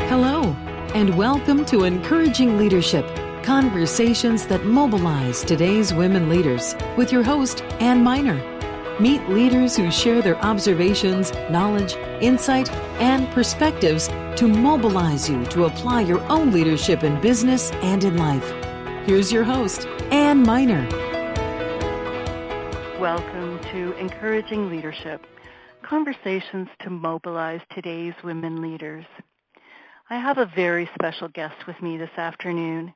Hello, and welcome to Encouraging Leadership, conversations that mobilize today's women leaders, with your host, Ann Miner. Meet leaders who share their observations, knowledge, insight, and perspectives to mobilize you to apply your own leadership in business and in life. Here's your host, Ann Miner. Welcome to Encouraging Leadership, conversations to mobilize today's women leaders. I have a very special guest with me this afternoon.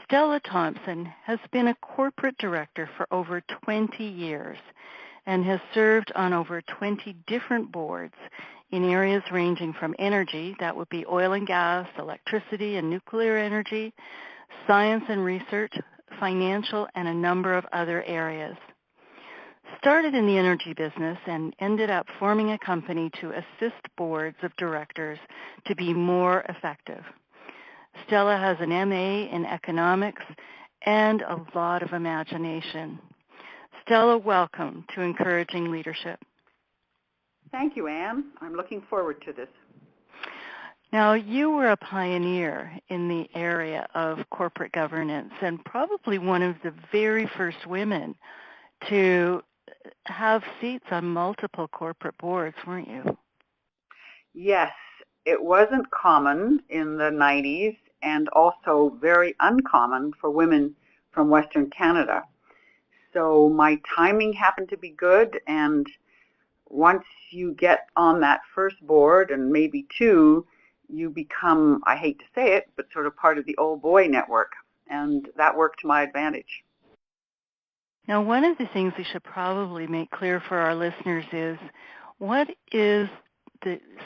Stella Thompson has been a corporate director for over 20 years and has served on over 20 different boards in areas ranging from energy, that would be oil and gas, electricity and nuclear energy, science and research, financial, and a number of other areas. Started in the energy business and ended up forming a company to assist boards of directors to be more effective. Stella has an MA in economics and a lot of imagination. Stella, welcome to Encouraging Leadership. Thank you, Anne. I'm looking forward to this. Now, you were a pioneer in the area of corporate governance and probably one of the very first women to have seats on multiple corporate boards, weren't you? Yes, it wasn't common in the 90s and also very uncommon for women from Western Canada. So my timing happened to be good, and once you get on that first board and maybe two, you become, I hate to say it, but sort of part of the old boy network, and that worked to my advantage. Now, one of the things we should probably make clear for our listeners is, what is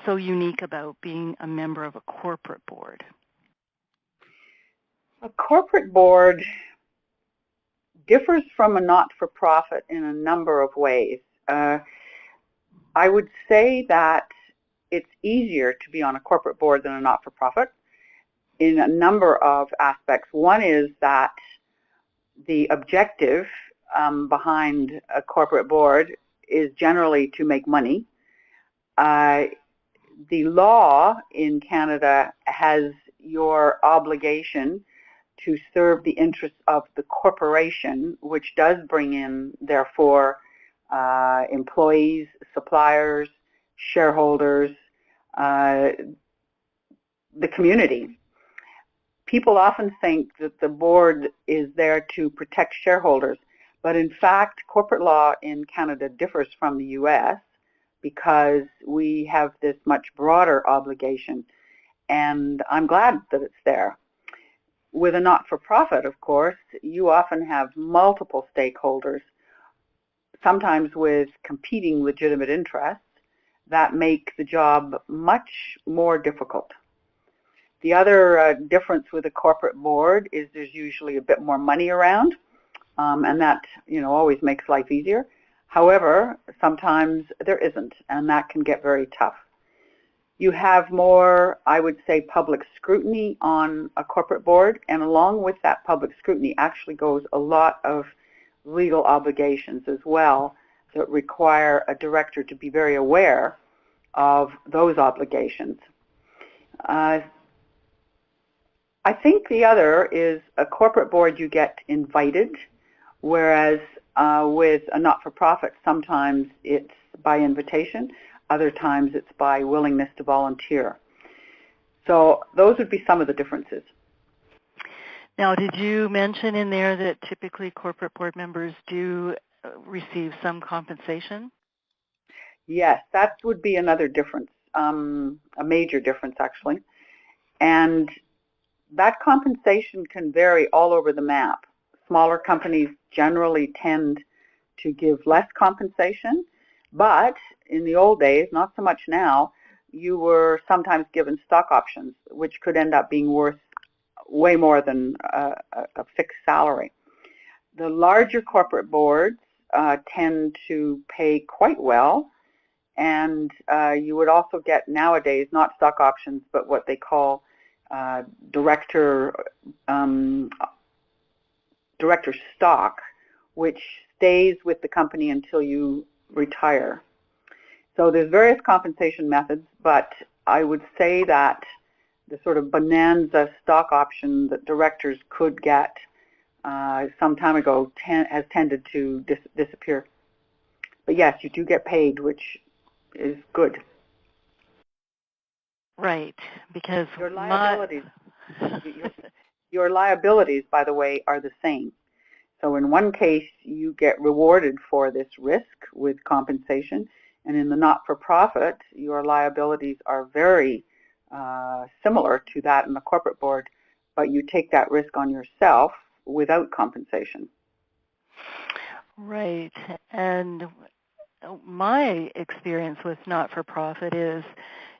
so unique about being a member of a corporate board? A corporate board differs from a not-for-profit in a number of ways. I would say that it's easier to be on a corporate board than a not-for-profit in a number of aspects. One is that the objective behind a corporate board is generally to make money. The law in Canada has your obligation to serve the interests of the corporation, which does bring in, therefore, employees, suppliers, shareholders, the community. People often think that the board is there to protect shareholders, but in fact, corporate law in Canada differs from the U.S. because we have this much broader obligation, and I'm glad that it's there. With a not-for-profit, of course, you often have multiple stakeholders, sometimes with competing legitimate interests, that make the job much more difficult. The other difference with a corporate board is there's usually a bit more money around, and that, always makes life easier. However, sometimes there isn't, and that can get very tough. You have more, I would say, public scrutiny on a corporate board, and along with that public scrutiny actually goes a lot of legal obligations as well that require a director to be very aware of those obligations. I think the other is a corporate board you get invited, whereas with a not-for-profit, sometimes it's by invitation, other times it's by willingness to volunteer. So those would be some of the differences. Now, did you mention in there that typically corporate board members do receive some compensation? Yes, that would be another difference, a major difference actually. And that compensation can vary all over the map. Smaller companies generally tend to give less compensation, but in the old days, not so much now, you were sometimes given stock options, which could end up being worth way more than a fixed salary. The larger corporate boards tend to pay quite well, and you would also get nowadays not stock options, but what they call director stock, which stays with the company until you retire. So there's various compensation methods, but I would say that sort of bonanza stock option that directors could get some time ago has tended to disappear. But yes, you do get paid, which is good. Right, because your liabilities, your liabilities, by the way, are the same. So in one case, you get rewarded for this risk with compensation, and in the not-for-profit, your liabilities are very similar to that in the corporate board, but you take that risk on yourself without compensation. Right, and my experience with not-for-profit is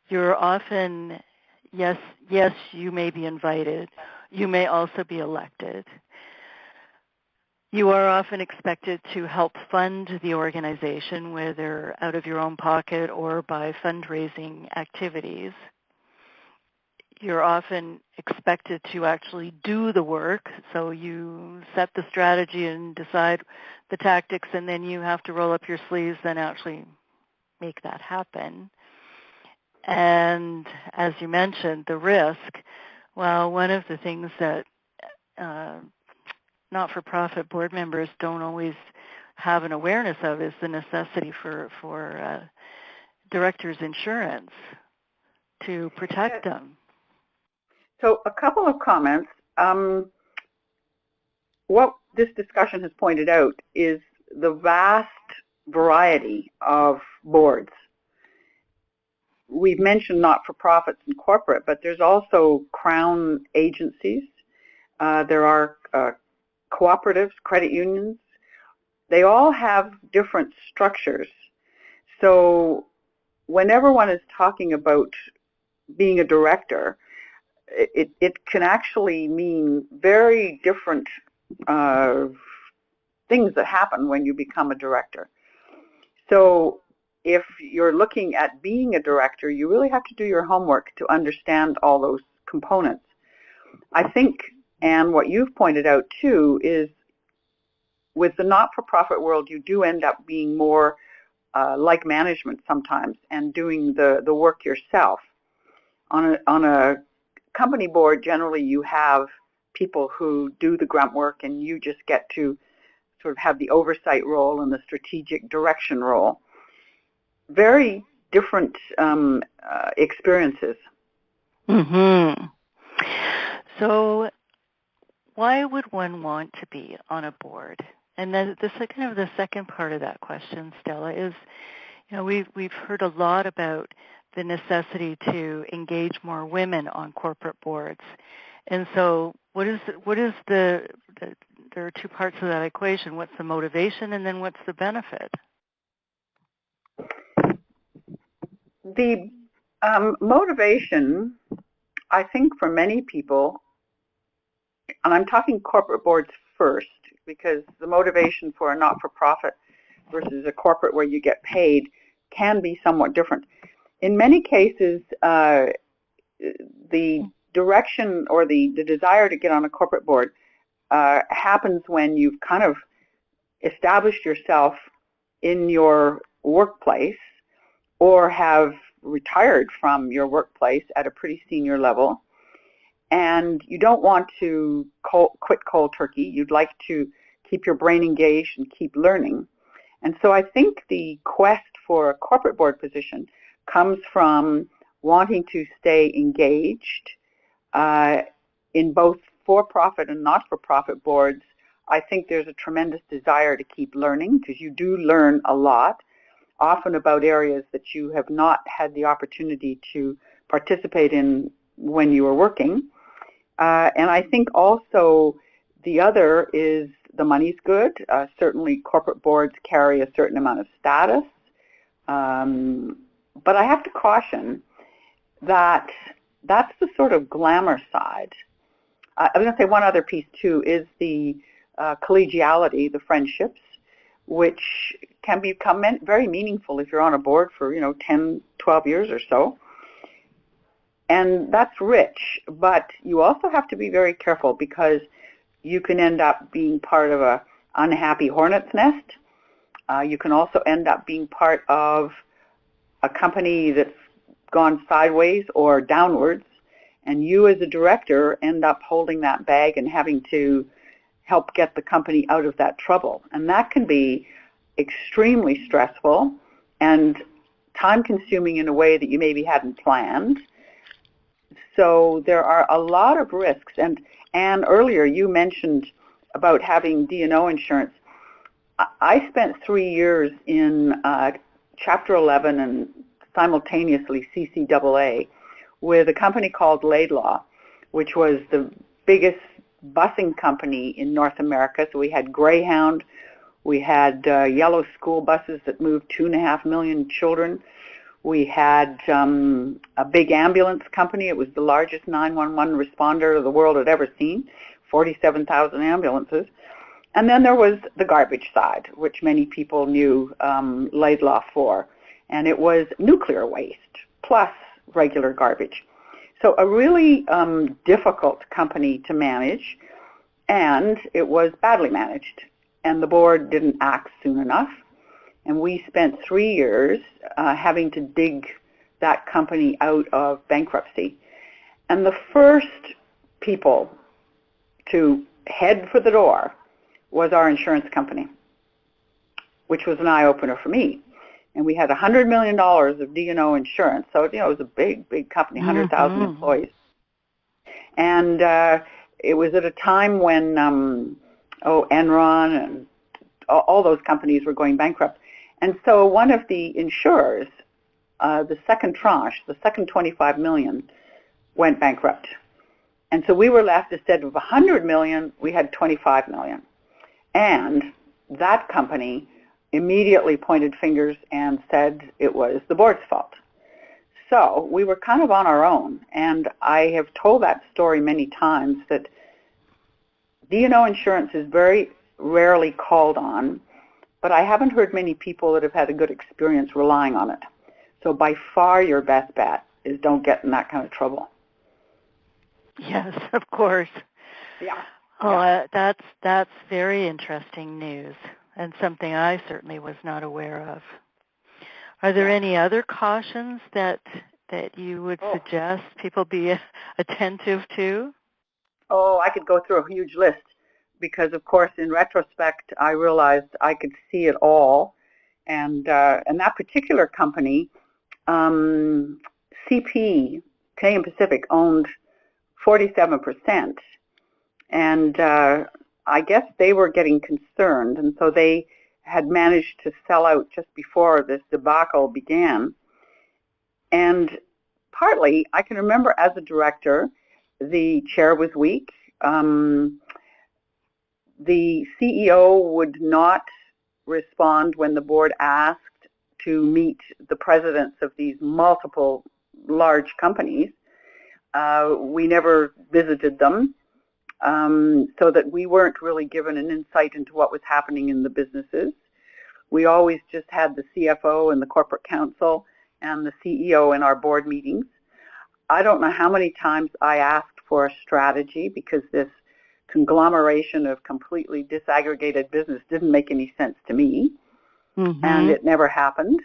you're often, yes, you may be invited. You may also be elected. You are often expected to help fund the organization, whether out of your own pocket or by fundraising activities. You're often expected to actually do the work, so you set the strategy and decide the tactics, and then you have to roll up your sleeves and actually make that happen. And as you mentioned, the risk, well, one of the things that not-for-profit board members don't always have an awareness of is the necessity for directors' insurance to protect them. So a couple of comments. What this discussion has pointed out is the vast variety of boards. We've mentioned not-for-profits and corporate, but there's also Crown agencies. There are cooperatives, credit unions. They all have different structures. So whenever one is talking about being a director, it can actually mean very different things that happen when you become a director. So if you're looking at being a director, you really have to do your homework to understand all those components. I think, and what you've pointed out too, is with the not-for-profit world, you do end up being more like management sometimes and doing the work yourself. On a company board, generally you have people who do the grunt work and you just get to sort of have the oversight role and the strategic direction role. Very different experiences. Mm-hmm. So why would one want to be on a board? And then kind of the second part of that question, Stella, is, we've heard a lot about the necessity to engage more women on corporate boards. And so what is there are two parts of that equation. What's the motivation, and then what's the benefit? The motivation, I think, for many people, and I'm talking corporate boards first, because the motivation for a not-for-profit versus a corporate where you get paid can be somewhat different. In many cases, the direction or the desire to get on a corporate board happens when you've kind of established yourself in your workplace or have retired from your workplace at a pretty senior level, and you don't want to quit cold turkey. You'd like to keep your brain engaged and keep learning. And so I think the quest for a corporate board position comes from wanting to stay engaged in both for-profit and not-for-profit boards. I think there's a tremendous desire to keep learning, because you do learn a lot, often about areas that you have not had the opportunity to participate in when you were working. And I think also the other is the money's good. Certainly corporate boards carry a certain amount of status. But I have to caution that that's the sort of glamour side. I was going to say one other piece too is the collegiality, the friendships, which can become very meaningful if you're on a board for 10, 12 years or so. And that's rich, but you also have to be very careful, because you can end up being part of an unhappy hornet's nest. You can also end up being part of a company that's gone sideways or downwards, And you as a director end up holding that bag and having to help get the company out of that trouble. And that can be extremely stressful and time-consuming in a way that you maybe hadn't planned. So there are a lot of risks. And Anne, earlier you mentioned about having D&O insurance. I spent 3 years in Chapter 11 and simultaneously CCAA with a company called Laidlaw, which was the biggest busing company in North America. So we had Greyhound, we had yellow school buses that moved 2.5 million children. We had a big ambulance company. It was the largest 911 responder the world had ever seen, 47,000 ambulances. And then there was the garbage side, which many people knew Laidlaw for, and it was nuclear waste plus regular garbage. So a really difficult company to manage, and it was badly managed, and the board didn't act soon enough, and we spent 3 years having to dig that company out of bankruptcy. And the first people to head for the door was our insurance company, which was an eye-opener for me. And we had $100 million of D&O insurance, so it was a big, big company, 100,000 employees. And it was at a time when Enron and all those companies were going bankrupt. And so one of the insurers, the second tranche, the second 25 million, went bankrupt. And so we were left, instead of 100 million, we had 25 million. And that company immediately pointed fingers and said it was the board's fault. So we were kind of on our own. And I have told that story many times that D&O insurance is very rarely called on, but I haven't heard many people that have had a good experience relying on it. So by far your best bet is don't get in that kind of trouble. Yes, of course. Yeah. Oh, that's very interesting news, and something I certainly was not aware of. Are there any other cautions that you would suggest people be attentive to? Oh, I could go through a huge list because, of course, in retrospect, I realized I could see it all. And that particular company, CP, Canadian Pacific, owned 47%. And I guess they were getting concerned, and so they had managed to sell out just before this debacle began. And partly, I can remember as a director, the chair was weak. The CEO would not respond when the board asked to meet the presidents of these multiple large companies. We never visited them. So that we weren't really given an insight into what was happening in the businesses. We always just had the CFO and the corporate counsel and the CEO in our board meetings. I don't know how many times I asked for a strategy because this conglomeration of completely disaggregated business didn't make any sense to me, and it never happened.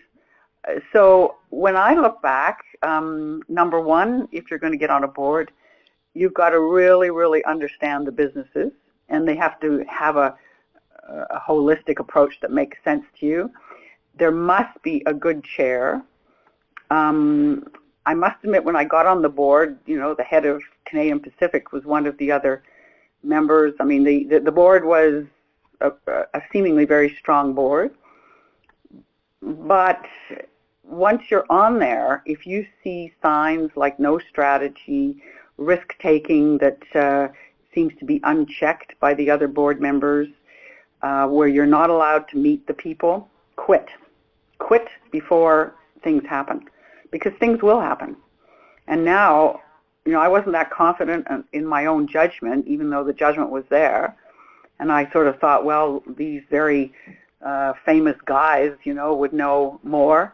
So when I look back, number one, if you're going to get on a board, you've got to really, really understand the businesses, and they have to have a holistic approach that makes sense to you. There must be a good chair. I must admit, when I got on the board, the head of Canadian Pacific was one of the other members. I mean, the board was a seemingly very strong board. But once you're on there, if you see signs like no strategy, risk-taking that seems to be unchecked by the other board members, where you're not allowed to meet the people, quit. Quit before things happen, because things will happen. And now, I wasn't that confident in my own judgment, even though the judgment was there. And I sort of thought, well, these very famous guys, would know more,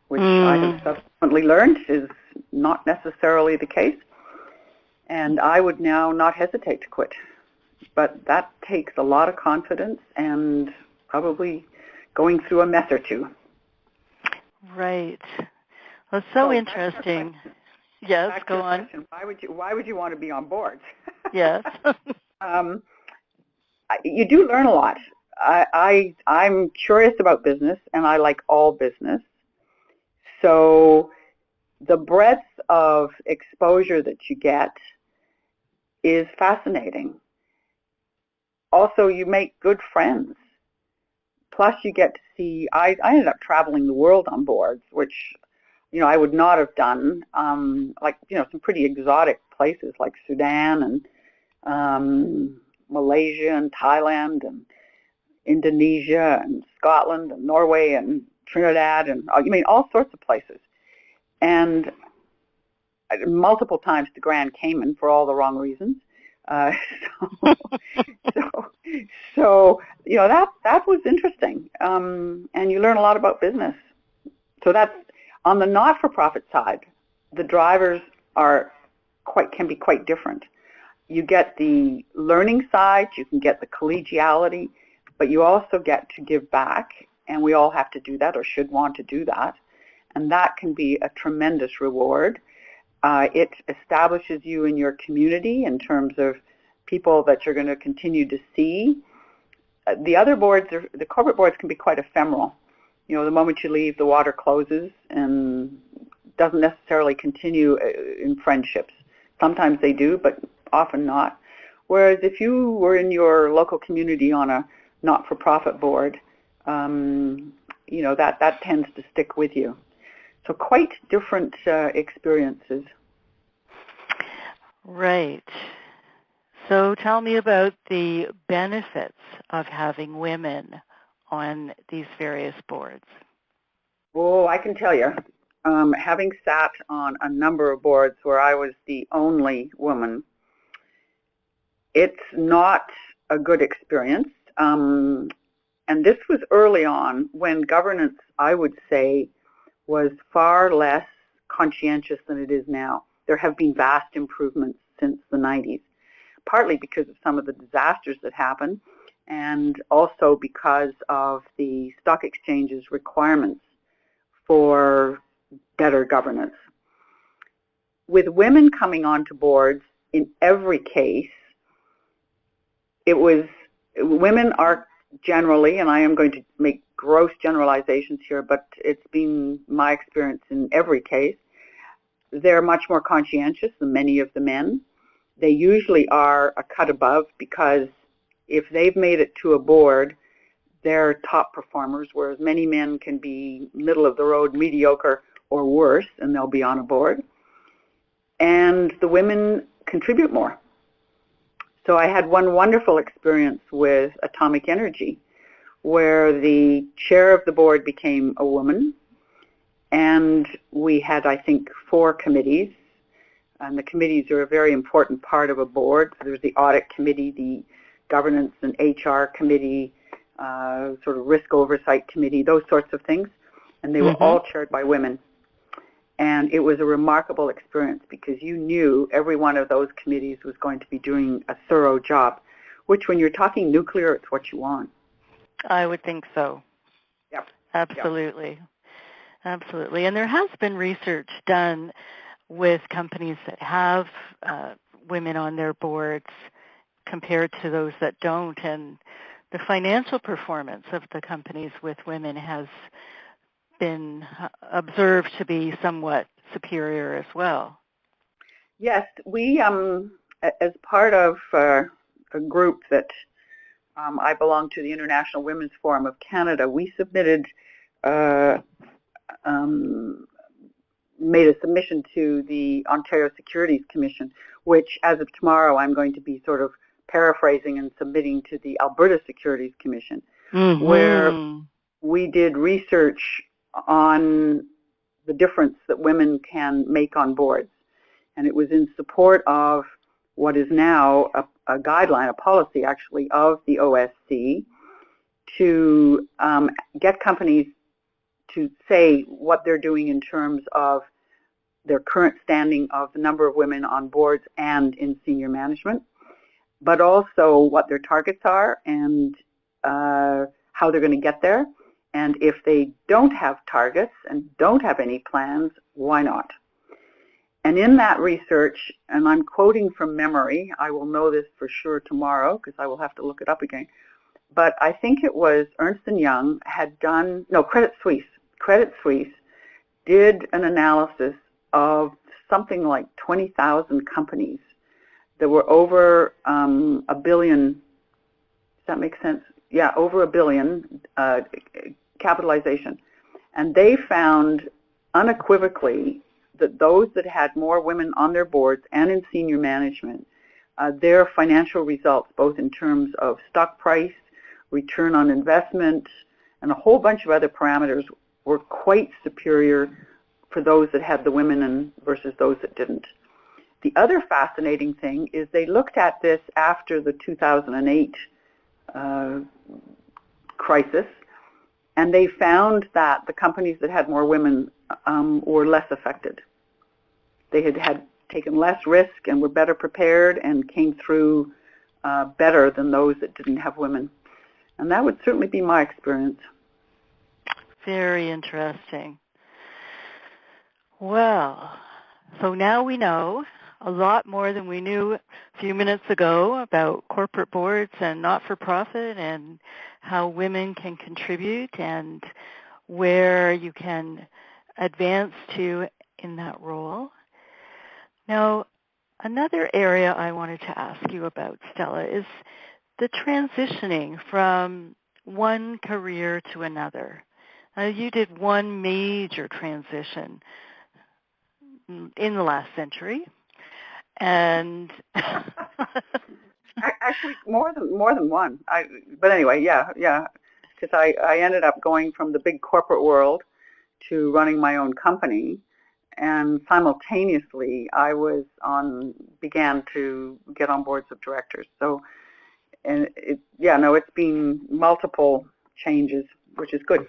which I have subsequently learned is not necessarily the case. And I would now not hesitate to quit. But that takes a lot of confidence and probably going through a mess or two. Right. Well, it's so interesting. Yes, Back go to the on. question, why would you want to be on boards? Yes. You do learn a lot. I'm curious about business, and I like all business. So the breadth of exposure that you get is fascinating. Also, you make good friends. Plus, you get to see, I ended up traveling the world on boards, which, I would not have done, some pretty exotic places like Sudan and Malaysia and Thailand and Indonesia and Scotland and Norway and Trinidad and, all sorts of places. And multiple times to Grand Cayman for all the wrong reasons. So that was interesting, and you learn a lot about business. So that's on the not-for-profit side. The drivers can be quite different. You get the learning side, you can get the collegiality, but you also get to give back, and we all have to do that or should want to do that, and that can be a tremendous reward. It establishes you in your community in terms of people that you're going to continue to see. The other boards, the corporate boards, can be quite ephemeral. The moment you leave, the water closes and doesn't necessarily continue in friendships. Sometimes they do, but often not. Whereas if you were in your local community on a not-for-profit board, that tends to stick with you. So quite different experiences. Right. So tell me about the benefits of having women on these various boards. Oh, I can tell you, having sat on a number of boards where I was the only woman, it's not a good experience. And this was early on when governance, I would say, was far less conscientious than it is now. There have been vast improvements since the 90s, partly because of some of the disasters that happened, and also because of the stock exchange's requirements for better governance. With women coming onto boards, in every case, women are generally, and I am going to make gross generalizations here, but it's been my experience in every case, they're much more conscientious than many of the men. They usually are a cut above because if they've made it to a board, they're top performers, whereas many men can be middle of the road, mediocre, or worse, and they'll be on a board. And the women contribute more. So I had one wonderful experience with atomic energy, where the chair of the board became a woman, and we had, I think, 4 committees, and the committees are a very important part of a board. So there's the audit committee, the governance and HR committee, sort of risk oversight committee, those sorts of things, and they were all chaired by women. And it was a remarkable experience because you knew every one of those committees was going to be doing a thorough job, which when you're talking nuclear, it's what you want. I would think so. Yep. Absolutely. Yep. Absolutely. And there has been research done with companies that have women on their boards compared to those that don't. And the financial performance of the companies with women has been observed to be somewhat superior as well. Yes, we, as part of a group that I belong to, the International Women's Forum of Canada, we submitted, made a submission to the Ontario Securities Commission, which as of tomorrow I'm going to be sort of paraphrasing and submitting to the Alberta Securities Commission, where we did research on the difference that women can make on boards. And it was in support of what is now a guideline, a policy actually, of the OSC to get companies to say what they're doing in terms of their current standing of the number of women on boards and in senior management, but also what their targets are and how they're going to get there. And if they don't have targets and don't have any plans, why not? And in that research, and I'm quoting from memory, I will know this for sure tomorrow because I will have to look it up again, but I think it was Ernst & Young had done, no, Credit Suisse did an analysis of something like 20,000 companies that were over a billion. Does that make sense? Yeah, over a billion capitalization. And they found unequivocally that those that had more women on their boards and in senior management, their financial results, both in terms of stock price, return on investment, and a whole bunch of other parameters, were quite superior for those that had the women versus those that didn't. The other fascinating thing is they looked at this after the 2008 crisis, and they found that the companies that had more women were less affected. They had taken less risk and were better prepared and came through better than those that didn't have women. And that would certainly be my experience. Very interesting. Well, so now we know a lot more than we knew a few minutes ago about corporate boards and not-for-profit and how women can contribute and where you can advance to in that role. Now, another area I wanted to ask you about, Stella, is the transitioning from one career to another. You did one major transition in the last century, and actually more than one. But anyway, yeah, because I ended up going from the big corporate world to running my own company, and simultaneously I began to get on boards of directors. So, and it's been multiple changes, which is good.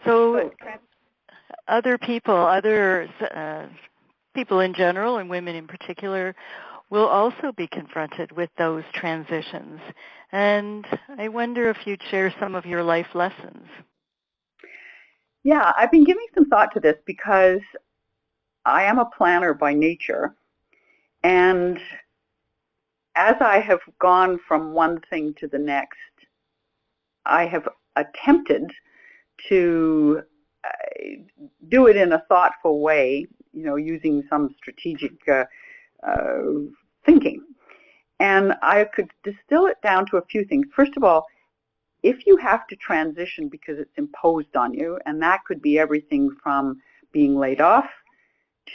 So other people in general and women in particular will also be confronted with those transitions. And I wonder if you'd share some of your life lessons. Yeah, I've been giving some thought to this because I am a planner by nature. And as I have gone from one thing to the next, I have attempted to do it in a thoughtful way, using some strategic thinking. And I could distill it down to a few things. First of all, if you have to transition because it's imposed on you, and that could be everything from being laid off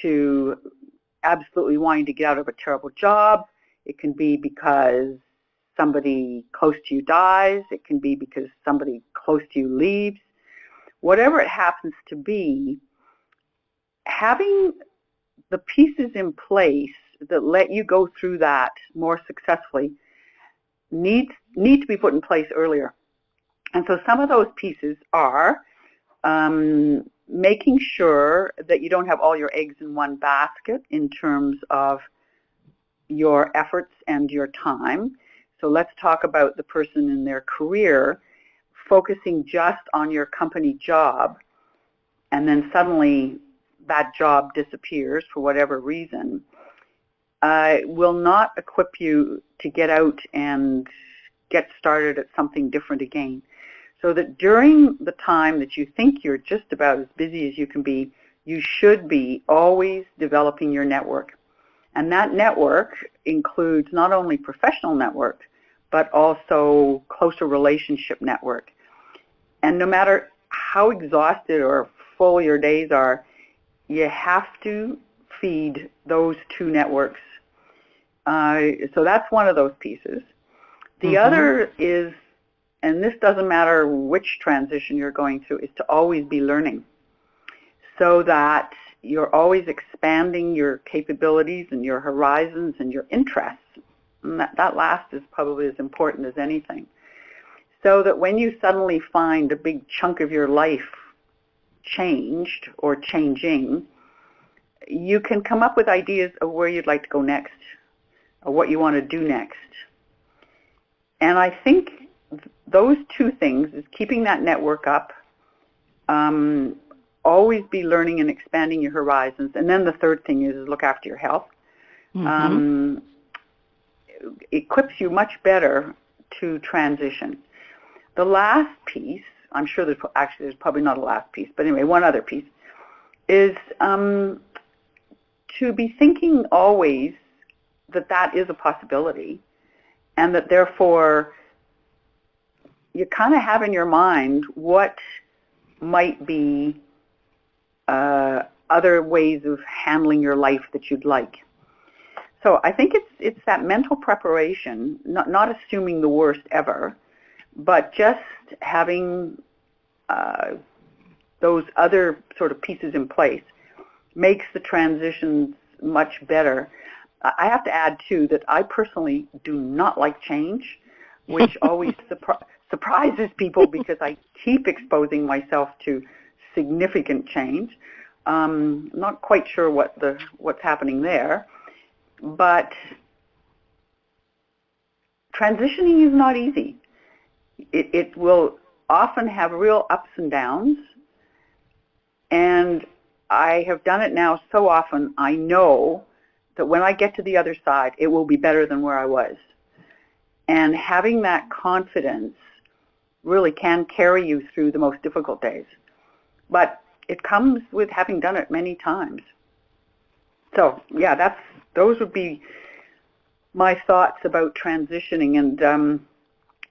to absolutely wanting to get out of a terrible job. It can be because somebody close to you dies. It can be because somebody close to you leaves. Whatever it happens to be, having the pieces in place that let you go through that more successfully need to be put in place earlier. And so some of those pieces are making sure that you don't have all your eggs in one basket in terms of your efforts and your time. So let's talk about the person in their career focusing just on your company job, and then suddenly that job disappears for whatever reason, will not equip you to get out and get started at something different again. So that during the time that you think you're just about as busy as you can be, you should be always developing your network. And that network includes not only professional network, but also closer relationship network. And no matter how exhausted or full your days are, you have to feed those two networks. So that's one of those pieces. The other is, and this doesn't matter which transition you're going through, is to always be learning so that you're always expanding your capabilities and your horizons and your interests. And that last is probably as important as anything. So that when you suddenly find a big chunk of your life changed or changing, you can come up with ideas of where you'd like to go next or what you want to do next. And I think those two things is keeping that network up, always be learning and expanding your horizons. And then the third thing is look after your health. It equips you much better to transition. The last piece, I'm sure there's probably not a last piece, but anyway, one other piece, is to be thinking always that is a possibility, and that therefore you kind of have in your mind what might be other ways of handling your life that you'd like. So I think it's that mental preparation, not assuming the worst ever, but just having those other sort of pieces in place makes the transitions much better. I have to add, too, that I personally do not like change, which always surprises people because I keep exposing myself to significant change. Not quite sure what's happening there. But transitioning is not easy. It will often have real ups and downs, and I have done it now so often, I know that when I get to the other side, it will be better than where I was. And having that confidence really can carry you through the most difficult days. But it comes with having done it many times. So, yeah, those would be my thoughts about transitioning. And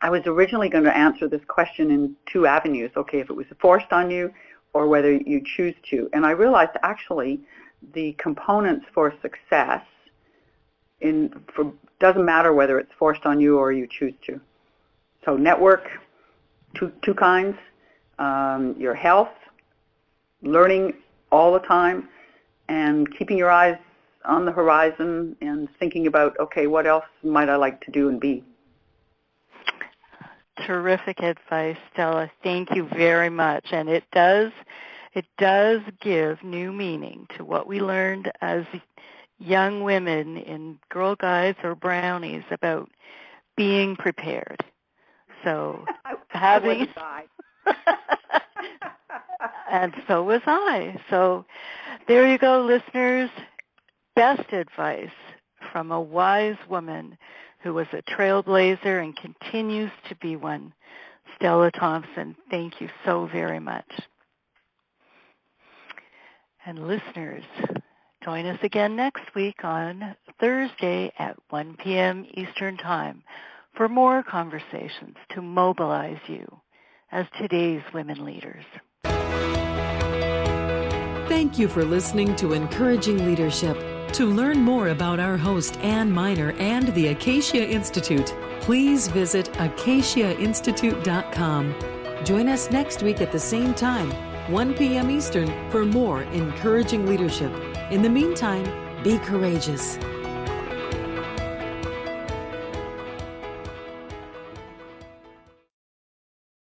I was originally going to answer this question in two avenues, okay, if it was forced on you or whether you choose to. And I realized actually the components for success doesn't matter whether it's forced on you or you choose to. So network, two kinds, your health, learning all the time, and keeping your eyes on the horizon and thinking about, okay, what else might I like to do and be? Terrific advice, Stella. Thank you very much. And it does give new meaning to what we learned as young women in Girl Guides or Brownies about being prepared. So having and so was I. So there you go, listeners. Best advice from a wise woman who was a trailblazer and continues to be one. Stella Thompson, thank you so very much. And listeners, join us again next week on Thursday at 1 p.m. Eastern Time for more conversations to mobilize you as today's women leaders. Thank you for listening to Encouraging Leadership. To learn more about our host, Ann Miner, and the Acacia Institute, please visit acaciainstitute.com. Join us next week at the same time, 1 p.m. Eastern, for more Encouraging Leadership. In the meantime, be courageous.